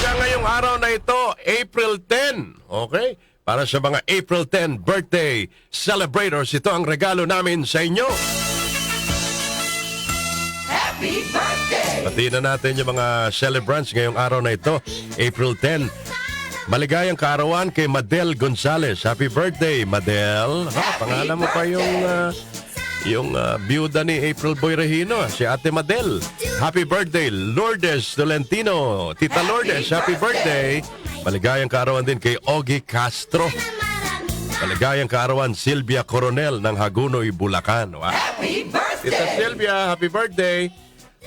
Sa ngayong araw na ito, April 10. Okay? Para sa mga April 10 birthday celebrators, ito ang regalo namin sa inyo. Happy birthday! Pati na natin yung mga celebrants ngayong araw na ito, April 10. Maligayang kaarawan kay Madel Gonzales. Happy birthday, Madel. Pangalan mo pa yung byuda ni April Boy Regino, si Ate Madel. Happy birthday, Lourdes Tolentino. Tita Lourdes, happy birthday. Maligayang kaarawan din kay Ogie Castro. Maligayang kaarawan, Silvia Coronel ng Hagunoy, Bulacan. Wow. Happy birthday! Tita Silvia, happy birthday.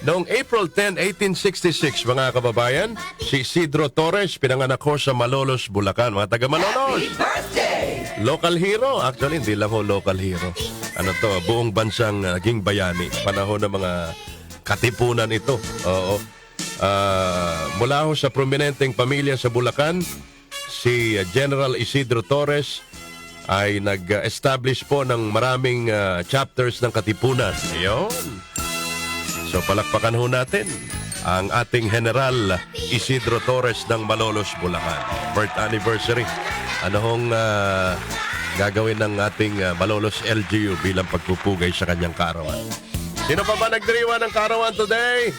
Noong April 10, 1866, mga kababayan, si Isidro Torres, pinanganak ko sa Malolos, Bulacan. Mga taga Malolos. Happy birthday! Local hero. Actually, hindi lang ho local hero. Ano to, buong bansang naging bayani. Panahon ng mga katipunan ito. Oo. Mula ho sa prominenteng pamilya sa Bulacan, si General Isidro Torres ay nag-establish po ng maraming chapters ng katipunan. Ayun. So palakpakan ho natin ang ating General Isidro Torres ng Malolos, Bulacan. Birth anniversary. Ano hong gagawin ng ating Malolos LGU bilang pagpupugay sa kanyang kaarawan? Sino pa ba nagdiriwa ng kaarawan today?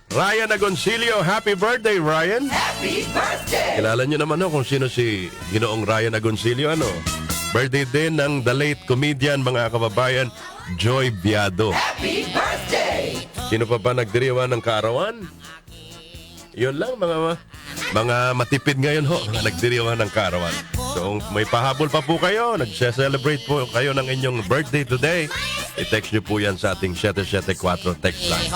Ryan Agoncillo. Happy birthday, Ryan. Happy birthday! Kilala nyo naman kung sino si Ginoong Ryan Agoncillo. Birthday din ng the late comedian, mga kababayan, Joy Biado. Happy birthday! Sino pa ba nagdiriwa ng kaarawan? Yun lang, mga matipid ngayon ho, mga nagdiriwa ng kaarawan. So, may pahabol pa po kayo, nag-celebrate po kayo ng inyong birthday today, i-text nyo po yan sa ating 774 text line.